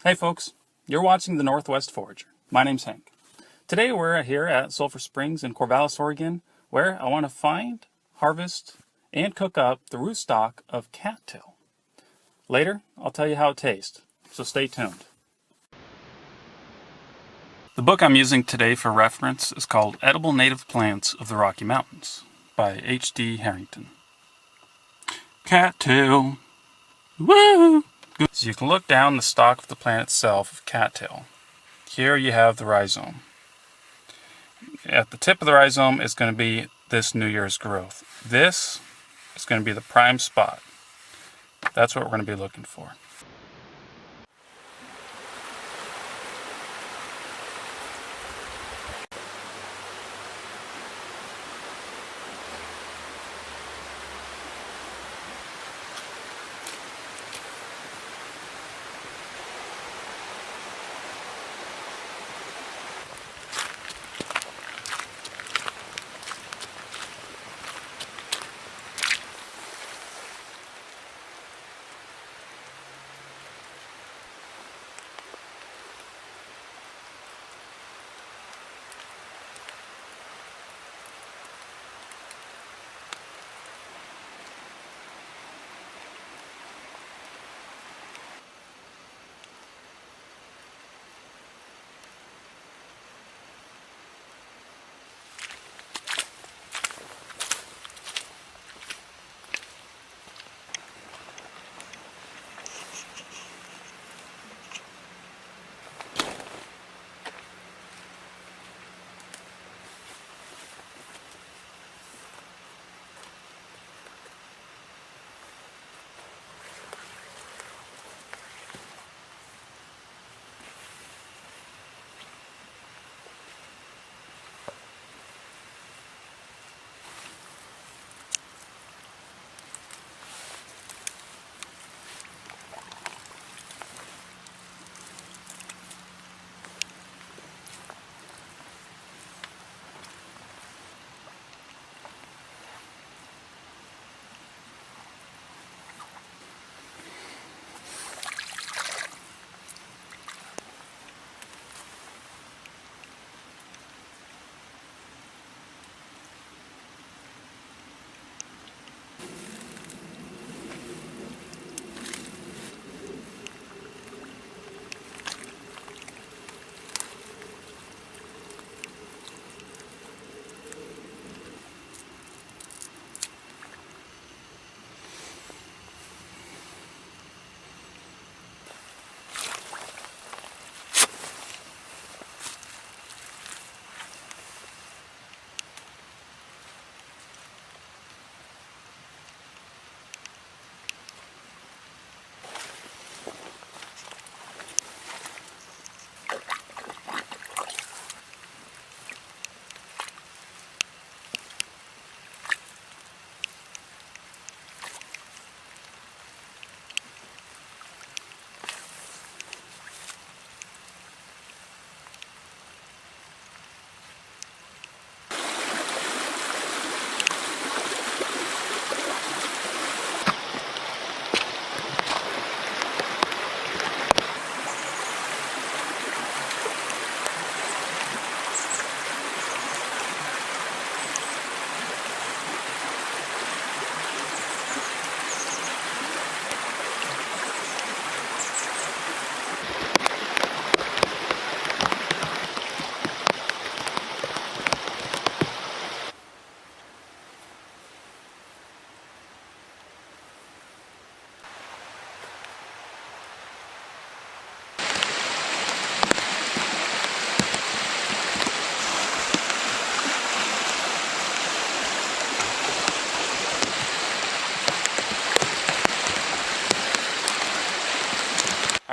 Hey folks, you're watching the Northwest Forager. My name's Hank. Today we're here at Sulphur Springs in Corvallis, Oregon, where I want to find, harvest, and cook up the rootstock of cattail. Later, I'll tell you how it tastes, so stay tuned. The book I'm using today for reference is called Edible Native Plants of the Rocky Mountains by H.D. Harrington. Cattail. Woo! So you can look down the stalk of the plant itself of cattail. Here you have the rhizome. At the tip of the rhizome is going to be this New Year's growth. This is going to be the prime spot. That's what we're going to be looking for.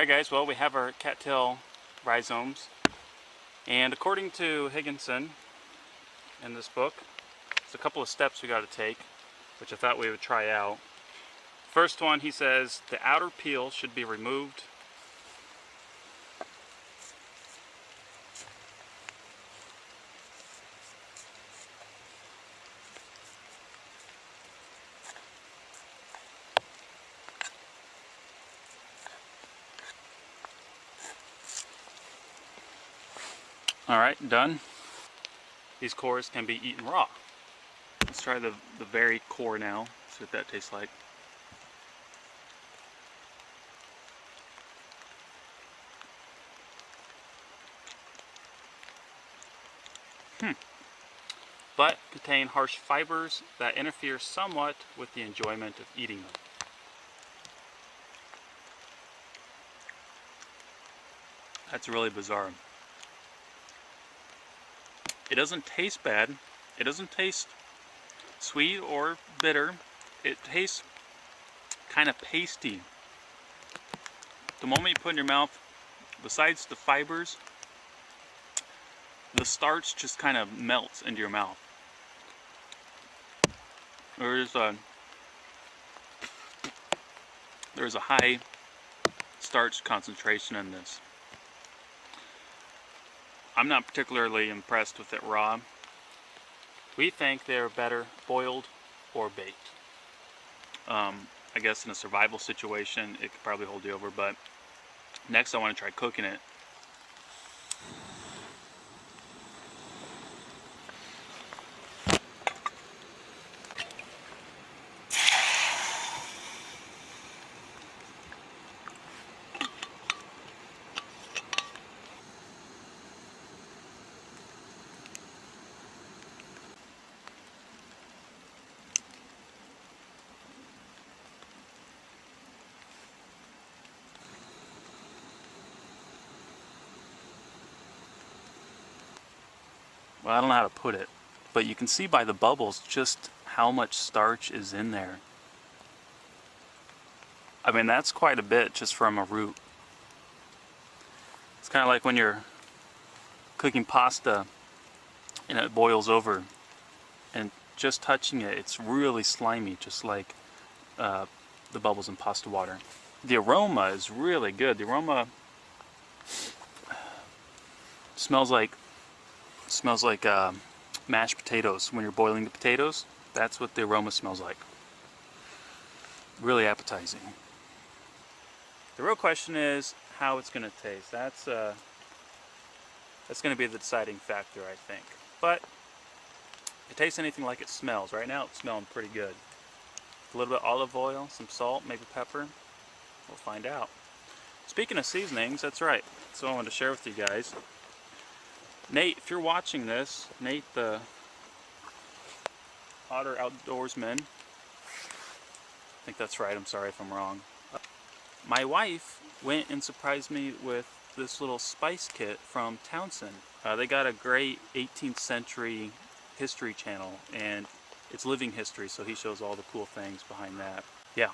Alright guys, well we have our cattail rhizomes, and according to Higginson in this book, there's a couple of steps we got to take, which I thought we would try out. First one, he says the outer peel should be removed. Alright, done. These cores can be eaten raw. Let's try the very core now, see what that tastes like. But contain harsh fibers that interfere somewhat with the enjoyment of eating them. That's really bizarre. It doesn't taste bad. It doesn't taste sweet or bitter. It tastes kind of pasty. The moment you put it in your mouth, besides the fibers, the starch just kind of melts into your mouth. There's a high starch concentration in this. I'm not particularly impressed with it raw. We think they're better boiled or baked. I guess in a survival situation it could probably hold you over, but next I want to try cooking it. Well, I don't know how to put it, but you can see by the bubbles just how much starch is in there. I mean, that's quite a bit just from a root. It's kind of like when you're cooking pasta and it boils over, and just touching it, it's really slimy, just like the bubbles in pasta water. The aroma is really good. The aroma smells like mashed potatoes. When you're boiling the potatoes, that's what the aroma smells like. Really appetizing. The real question is how it's going to taste. That's going to be the deciding factor, I think. But if it tastes anything like it smells, right now it's smelling pretty good. A little bit of olive oil, some salt, maybe pepper. We'll find out. Speaking of seasonings, that's right. So I wanted to share with you guys. Nate, if you're watching this, Nate the Otter Outdoorsman, I think that's right, I'm sorry if I'm wrong. My wife went and surprised me with this little spice kit from Townsend. They got a great 18th century history channel, and it's living history, so he shows all the cool things behind that. Yeah,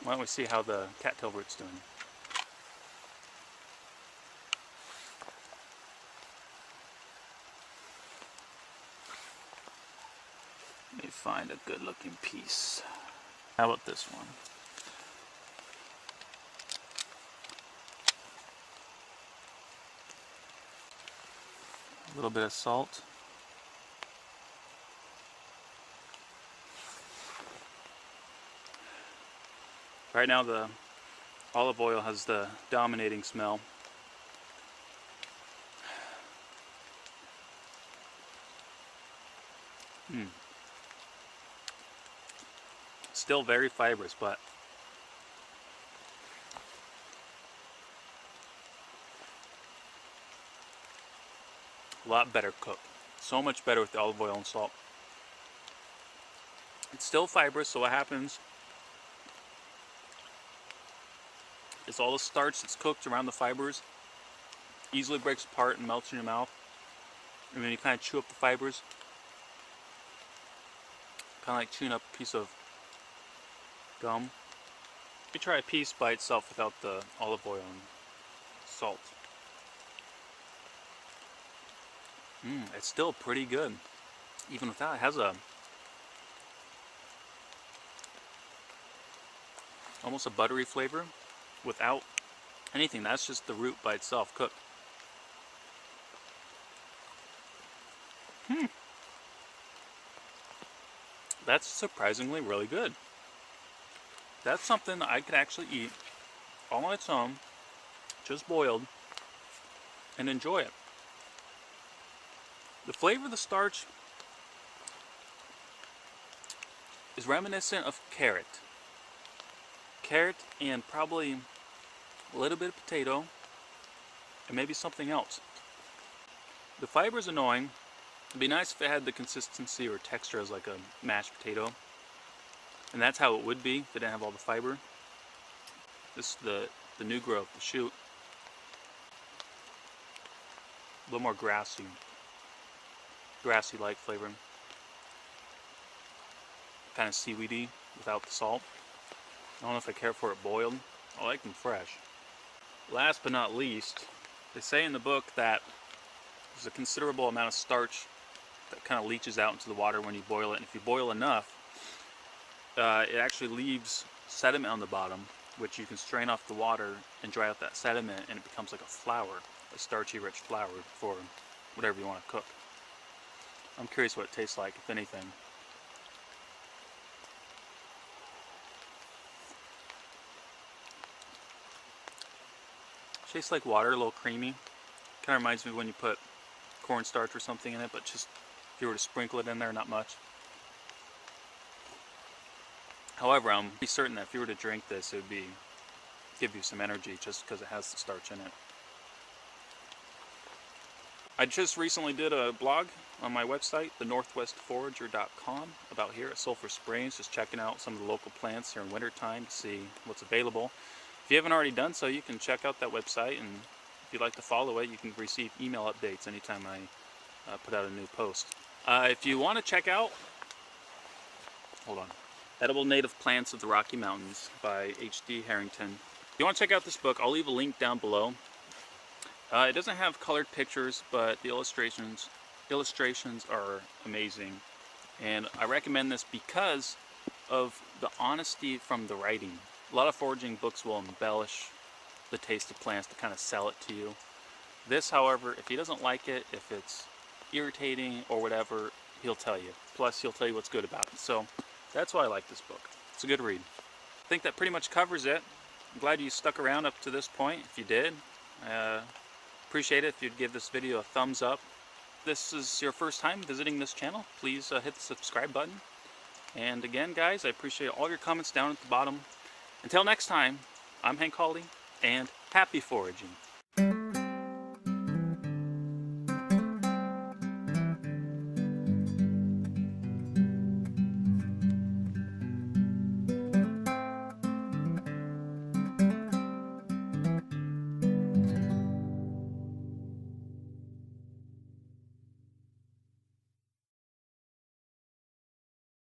why don't we see how the cattail root's doing. Let me find a good looking piece. How about this one? A little bit of salt. Right now the olive oil has the dominating smell. Still very fibrous, but a lot better cooked. So much better with the olive oil and salt. It's still fibrous, so what happens is all the starch that's cooked around the fibers easily breaks apart and melts in your mouth. And then you kind of chew up the fibers. Kind of like chewing up a piece of gum. You try a piece by itself without the olive oil and salt. It's still pretty good. Even without, it has a almost a buttery flavor without anything. That's just the root by itself cooked. That's surprisingly really good. That's something that I could actually eat all on its own, just boiled, and enjoy it. The flavor of the starch is reminiscent of carrot. Carrot and probably a little bit of potato and maybe something else. The fiber is annoying. It'd be nice if it had the consistency or texture as like a mashed potato. And that's how it would be if it didn't have all the fiber. This is the new growth, the shoot. A little more grassy-like flavor. Kind of seaweedy without the salt. I don't know if I care for it boiled. I like them fresh. Last but not least, they say in the book that there's a considerable amount of starch that kind of leaches out into the water when you boil it. And if you boil enough, it actually leaves sediment on the bottom, which you can strain off the water and dry out that sediment, and it becomes like a flour, a starchy rich flour for whatever you want to cook. I'm curious what it tastes like, if anything. Tastes like water, a little creamy. Kind of reminds me of when you put cornstarch or something in it, but just if you were to sprinkle it in there, not much. However, I'm pretty certain that if you were to drink this, it would give you some energy just because it has the starch in it. I just recently did a blog on my website, thenorthwestforager.com, about here at Sulphur Springs, just checking out some of the local plants here in wintertime to see what's available. If you haven't already done so, you can check out that website, and if you'd like to follow it, you can receive email updates anytime I put out a new post. If you want to check out, Edible Native Plants of the Rocky Mountains by H.D. Harrington. If you want to check out this book, I'll leave a link down below. It doesn't have colored pictures, but the illustrations are amazing. And I recommend this because of the honesty from the writing. A lot of foraging books will embellish the taste of plants to kind of sell it to you. This, however, if he doesn't like it, if it's irritating or whatever, he'll tell you. Plus, he'll tell you what's good about it. So that's why I like this book. It's a good read. I think that pretty much covers it. I'm glad you stuck around up to this point. If you did, appreciate it if you'd give this video a thumbs up. If this is your first time visiting this channel, please hit the subscribe button. And again, guys, I appreciate all your comments down at the bottom. Until next time, I'm Hank Hawley, and happy foraging.